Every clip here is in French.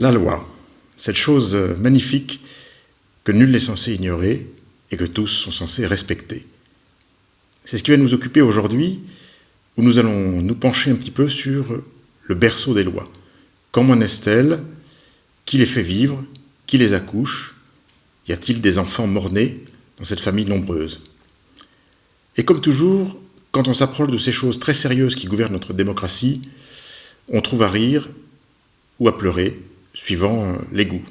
La loi, cette chose magnifique que nul n'est censé ignorer et que tous sont censés respecter. C'est ce qui va nous occuper aujourd'hui, où nous allons nous pencher un petit peu sur le berceau des lois. Comment naissent-elles? Qui les fait vivre? Qui les accouche? Y a-t-il des enfants mort-nés dans cette famille nombreuse? Et comme toujours, quand on s'approche de ces choses très sérieuses qui gouvernent notre démocratie, on trouve à rire ou à pleurer, suivant les goûts.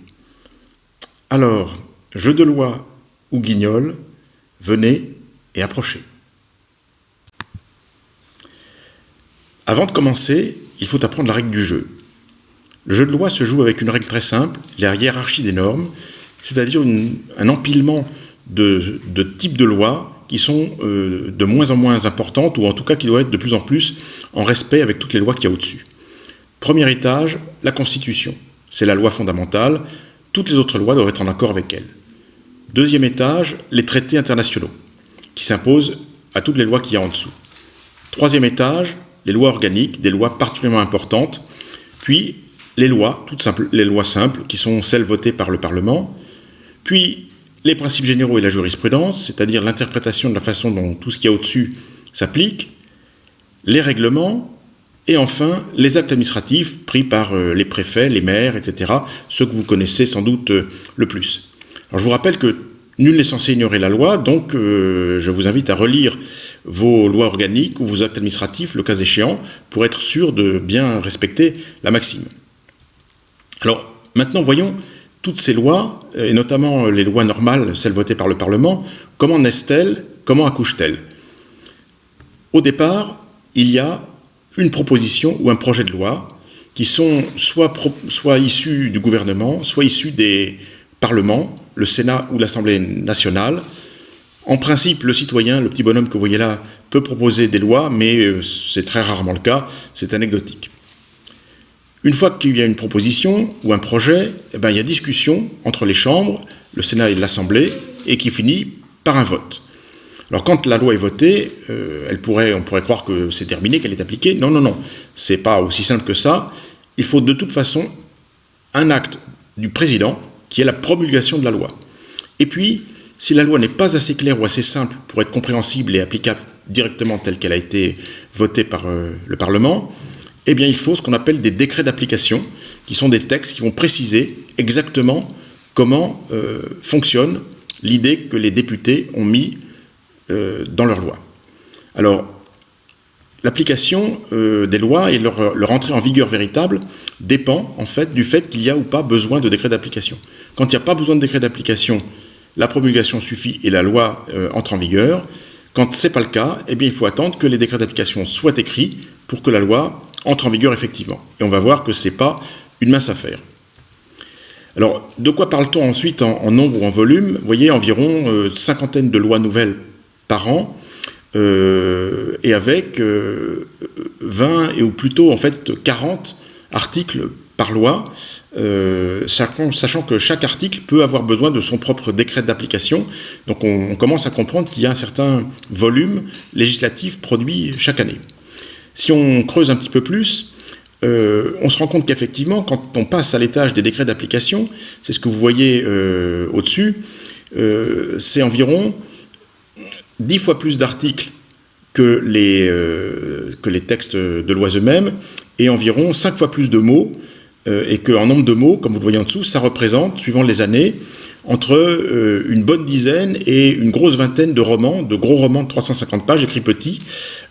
Alors, jeu de loi ou guignol, venez et approchez. Avant de commencer, il faut apprendre la règle du jeu. Le jeu de loi se joue avec une règle très simple, la hiérarchie des normes, c'est-à-dire un empilement de types de lois qui sont de moins en moins importantes, ou en tout cas qui doivent être de plus en plus en respect avec toutes les lois qu'il y a au-dessus. Premier étage, la Constitution. C'est la loi fondamentale. Toutes les autres lois doivent être en accord avec elle. Deuxième étage, les traités internationaux, qui s'imposent à toutes les lois qu'il y a en dessous. Troisième étage, les lois organiques, des lois particulièrement importantes. Puis, les lois, les lois simples, qui sont celles votées par le Parlement. Puis, les principes généraux et la jurisprudence, c'est-à-dire l'interprétation de la façon dont tout ce qu'il y a au-dessus s'applique. Les règlements. Et enfin, les actes administratifs pris par les préfets, les maires, etc., ceux que vous connaissez sans doute le plus. Alors je vous rappelle que nul n'est censé ignorer la loi, donc je vous invite à relire vos lois organiques ou vos actes administratifs, le cas échéant, pour être sûr de bien respecter la maxime. Alors maintenant, voyons toutes ces lois, et notamment les lois normales, celles votées par le Parlement, comment naissent-elles, comment accouchent-elles? Au départ, il y a une proposition ou un projet de loi qui sont soit issus du gouvernement, soit issus des parlements, le Sénat ou l'Assemblée nationale. En principe, le citoyen, le petit bonhomme que vous voyez là, peut proposer des lois, mais c'est très rarement le cas, c'est anecdotique. Une fois qu'il y a une proposition ou un projet, il y a discussion entre les chambres, le Sénat et l'Assemblée, et qui finit par un vote. Alors quand la loi est votée, on pourrait croire que c'est terminé, qu'elle est appliquée. Non, c'est pas aussi simple que ça. Il faut de toute façon un acte du président qui est la promulgation de la loi. Et puis, si la loi n'est pas assez claire ou assez simple pour être compréhensible et applicable directement telle qu'elle a été votée par le Parlement, il faut ce qu'on appelle des décrets d'application, qui sont des textes qui vont préciser exactement comment fonctionne l'idée que les députés ont mis dans leur loi. Alors, l'application des lois et leur entrée en vigueur véritable dépend en fait du fait qu'il y a ou pas besoin de décret d'application. Quand il n'y a pas besoin de décret d'application, la promulgation suffit et la loi entre en vigueur. Quand ce n'est pas le cas, il faut attendre que les décrets d'application soient écrits pour que la loi entre en vigueur effectivement. Et on va voir que ce n'est pas une mince affaire. Alors, de quoi parle-t-on ensuite en nombre ou en volume? Vous voyez, environ cinquantaine de lois nouvelles par an, et avec 20, ou plutôt en fait 40 articles par loi, sachant que chaque article peut avoir besoin de son propre décret d'application. Donc on commence à comprendre qu'il y a un certain volume législatif produit chaque année. Si on creuse un petit peu plus, on se rend compte qu'effectivement, quand on passe à l'étage des décrets d'application, c'est ce que vous voyez au-dessus, c'est environ 10 fois plus d'articles que les textes de loi eux-mêmes, et environ 5 fois plus de mots, et qu'en nombre de mots, comme vous le voyez en dessous, ça représente, suivant les années, entre une bonne dizaine et une grosse vingtaine de romans, de gros romans de 350 pages, écrits petits,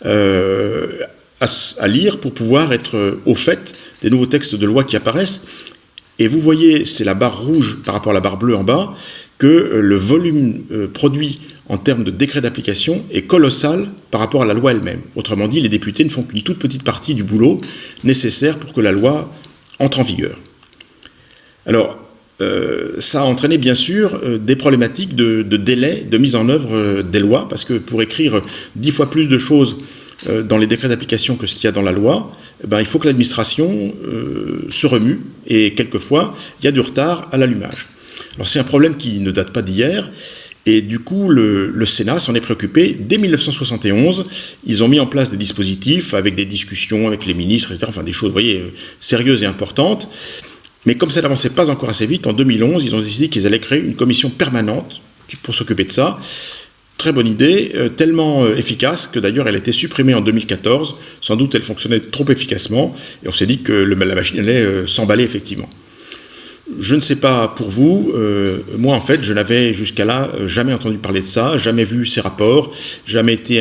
à lire pour pouvoir être au fait des nouveaux textes de loi qui apparaissent. Et vous voyez, c'est la barre rouge par rapport à la barre bleue en bas, que le volume produit en termes de décret d'application est colossal par rapport à la loi elle-même. Autrement dit, les députés ne font qu'une toute petite partie du boulot nécessaire pour que la loi entre en vigueur. Alors, ça a entraîné bien sûr des problématiques de délai de mise en œuvre des lois, parce que pour écrire 10 fois plus de choses dans les décrets d'application que ce qu'il y a dans la loi, il faut que l'administration se remue, et quelquefois, il y a du retard à l'allumage. Alors c'est un problème qui ne date pas d'hier, et du coup le Sénat s'en est préoccupé. Dès 1971, ils ont mis en place des dispositifs avec des discussions avec les ministres, etc., enfin des choses, vous voyez, sérieuses et importantes. Mais comme ça n'avançait pas encore assez vite, en 2011, ils ont décidé qu'ils allaient créer une commission permanente pour s'occuper de ça. Très bonne idée, tellement efficace que d'ailleurs elle a été supprimée en 2014. Sans doute elle fonctionnait trop efficacement et on s'est dit que la machine allait s'emballer effectivement. Je ne sais pas pour vous, moi en fait je n'avais jusqu'à là jamais entendu parler de ça, jamais vu ces rapports, jamais été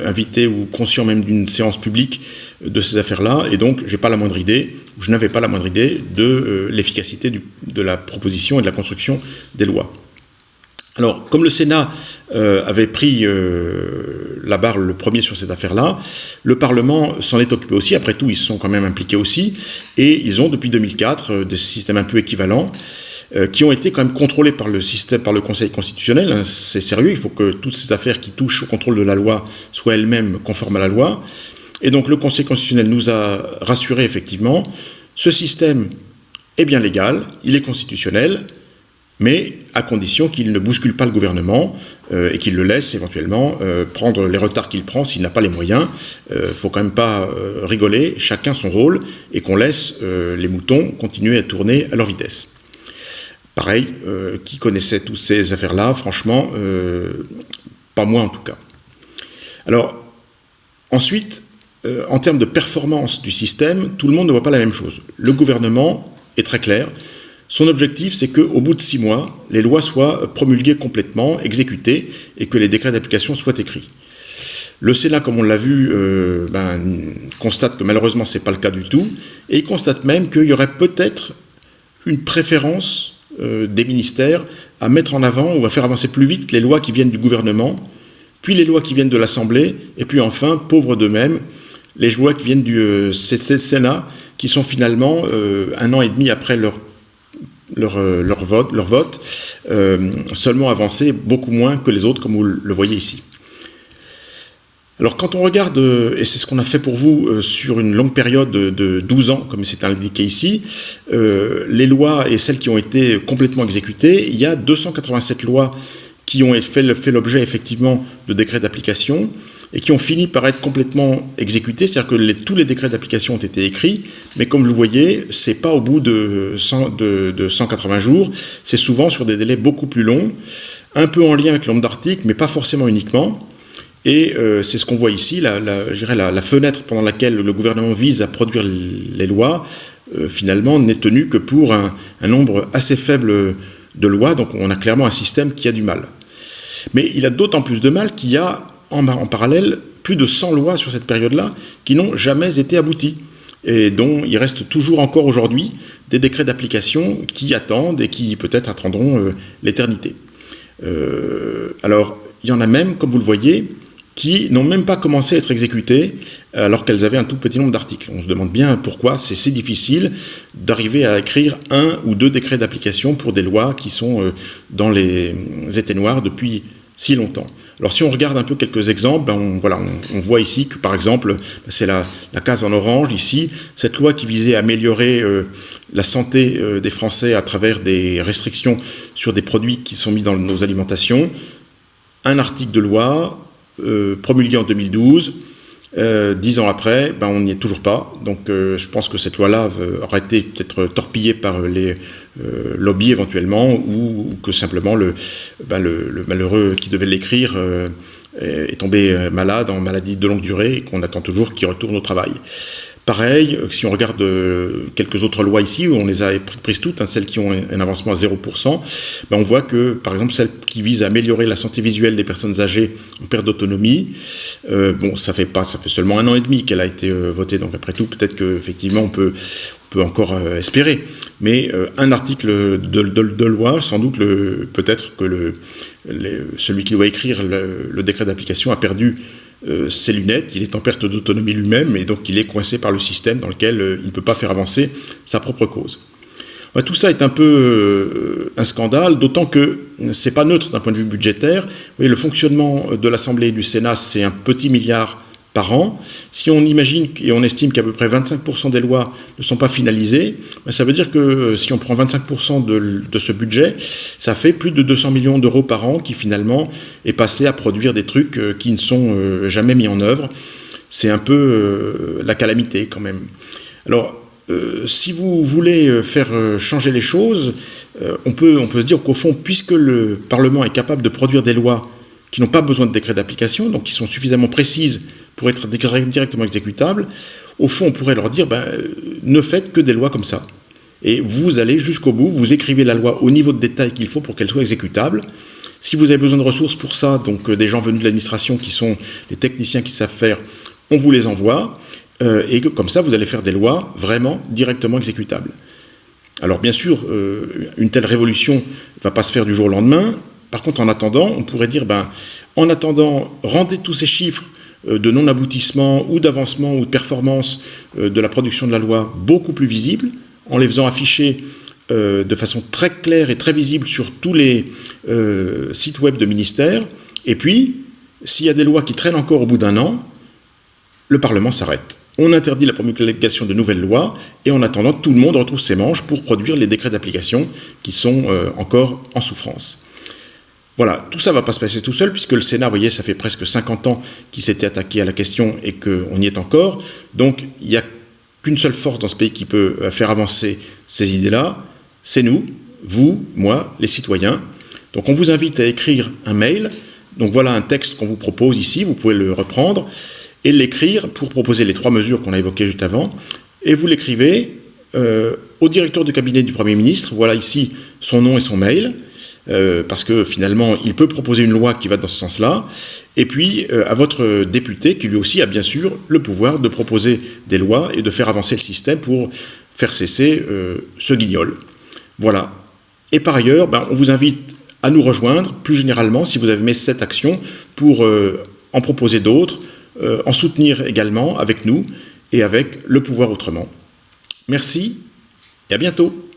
invité ou conscient même d'une séance publique de ces affaires-là, et donc je n'avais pas la moindre idée de l'efficacité de la proposition et de la construction des lois. Alors, comme le Sénat avait pris la barre le premier sur cette affaire-là, le Parlement s'en est occupé aussi. Après tout, ils se sont quand même impliqués aussi. Et ils ont, depuis 2004, des systèmes un peu équivalents qui ont été quand même contrôlés par le Conseil constitutionnel. Hein, c'est sérieux, il faut que toutes ces affaires qui touchent au contrôle de la loi soient elles-mêmes conformes à la loi. Et donc, le Conseil constitutionnel nous a rassuré, effectivement, ce système est bien légal, il est constitutionnel, mais à condition qu'il ne bouscule pas le gouvernement et qu'il le laisse éventuellement prendre les retards qu'il prend s'il n'a pas les moyens. Faut quand même pas rigoler, chacun son rôle, et qu'on laisse les moutons continuer à tourner à leur vitesse. Pareil, qui connaissait toutes ces affaires-là, franchement, pas moi en tout cas. Alors, ensuite, en termes de performance du système, tout le monde ne voit pas la même chose. Le gouvernement est très clair. Son objectif, c'est qu'au bout de 6 mois, les lois soient promulguées complètement, exécutées, et que les décrets d'application soient écrits. Le Sénat, comme on l'a vu, constate que malheureusement, ce n'est pas le cas du tout, et il constate même qu'il y aurait peut-être une préférence des ministères à mettre en avant ou à faire avancer plus vite les lois qui viennent du gouvernement, puis les lois qui viennent de l'Assemblée, et puis enfin, pauvres d'eux-mêmes, les lois qui viennent du Sénat, qui sont finalement, 1 an et demi après leur vote, seulement avancé beaucoup moins que les autres, comme vous le voyez ici. Alors quand on regarde, et c'est ce qu'on a fait pour vous sur une longue période de 12 ans, comme c'est indiqué ici, les lois et celles qui ont été complètement exécutées, il y a 287 lois qui ont fait l'objet effectivement de décrets d'application, et qui ont fini par être complètement exécutés, c'est-à-dire que tous les décrets d'application ont été écrits, mais comme vous le voyez, c'est pas au bout de 180 jours, c'est souvent sur des délais beaucoup plus longs, un peu en lien avec le nombre d'articles, mais pas forcément uniquement, et c'est ce qu'on voit ici, je dirais la fenêtre pendant laquelle le gouvernement vise à produire les lois, finalement n'est tenue que pour un nombre assez faible de lois, donc on a clairement un système qui a du mal. Mais il a d'autant plus de mal qu'il y a en parallèle plus de 100 lois sur cette période-là qui n'ont jamais été abouties et dont il reste toujours encore aujourd'hui des décrets d'application qui attendent et qui peut-être attendront l'éternité. Alors, il y en a même, comme vous le voyez, qui n'ont même pas commencé à être exécutées alors qu'elles avaient un tout petit nombre d'articles. On se demande bien pourquoi c'est si difficile d'arriver à écrire 1 ou 2 décrets d'application pour des lois qui sont dans les étennoirs depuis si longtemps. Alors si on regarde un peu quelques exemples, on voit ici que par exemple, c'est la case en orange ici, cette loi qui visait à améliorer la santé des Français à travers des restrictions sur des produits qui sont mis dans nos alimentations, un article de loi promulgué en 2012, 10 ans après, on n'y est toujours pas. Donc je pense que cette loi-là aura été peut-être torpillée par les lobbies éventuellement, ou que simplement le malheureux qui devait l'écrire est tombé malade, en maladie de longue durée, et qu'on attend toujours qu'il retourne au travail. Pareil, si on regarde quelques autres lois ici, où on les a prises toutes, celles qui ont un avancement à 0%, on voit que, par exemple, celle qui vise à améliorer la santé visuelle des personnes âgées en perte d'autonomie, ça fait seulement 1 an et demi qu'elle a été votée, donc après tout, peut-être qu'effectivement, on peut encore espérer. Mais un article de loi, sans doute, peut-être que celui qui doit écrire le décret d'application a perdu ses lunettes, il est en perte d'autonomie lui-même, et donc il est coincé par le système dans lequel il ne peut pas faire avancer sa propre cause. Tout ça est un peu un scandale, d'autant que c'est pas neutre d'un point de vue budgétaire. Vous voyez, le fonctionnement de l'Assemblée et du Sénat, c'est un petit milliard par an. Si on imagine et on estime qu'à peu près 25% des lois ne sont pas finalisées, ça veut dire que si on prend 25% de ce budget, ça fait plus de 200 millions d'euros par an qui finalement est passé à produire des trucs qui ne sont jamais mis en œuvre. C'est un peu la calamité quand même. Alors, si vous voulez faire changer les choses, on peut se dire qu'au fond, puisque le Parlement est capable de produire des lois qui n'ont pas besoin de décret d'application, donc qui sont suffisamment précises pour être directement exécutables, au fond, on pourrait leur dire, ne faites que des lois comme ça. Et vous allez jusqu'au bout, vous écrivez la loi au niveau de détail qu'il faut pour qu'elle soit exécutable. Si vous avez besoin de ressources pour ça, donc des gens venus de l'administration qui sont des techniciens qui savent faire, on vous les envoie, et comme ça, vous allez faire des lois vraiment directement exécutables. Alors bien sûr, une telle révolution ne va pas se faire du jour au lendemain. Par contre, en attendant, on pourrait dire, en attendant, rendez tous ces chiffres de non-aboutissement ou d'avancement ou de performance de la production de la loi beaucoup plus visibles, en les faisant afficher de façon très claire et très visible sur tous les sites web de ministères. Et puis, s'il y a des lois qui traînent encore au bout d'un an, le Parlement s'arrête. On interdit la promulgation de nouvelles lois, et en attendant, tout le monde retrouve ses manches pour produire les décrets d'application qui sont encore en souffrance. Voilà, tout ça ne va pas se passer tout seul, puisque le Sénat, vous voyez, ça fait presque 50 ans qu'il s'était attaqué à la question et qu'on y est encore. Donc, il n'y a qu'une seule force dans ce pays qui peut faire avancer ces idées-là, c'est nous, vous, moi, les citoyens. Donc, on vous invite à écrire un mail. Donc, voilà un texte qu'on vous propose ici, vous pouvez le reprendre et l'écrire pour proposer les 3 mesures qu'on a évoquées juste avant. Et vous l'écrivez au directeur du cabinet du Premier ministre. Voilà ici son nom et son mail. Parce que finalement, il peut proposer une loi qui va dans ce sens-là, et puis à votre député, qui lui aussi a bien sûr le pouvoir de proposer des lois et de faire avancer le système pour faire cesser ce guignol. Voilà. Et par ailleurs, on vous invite à nous rejoindre, plus généralement, si vous avez aimé cette action, pour en proposer d'autres, en soutenir également avec nous et avec le pouvoir autrement. Merci et à bientôt.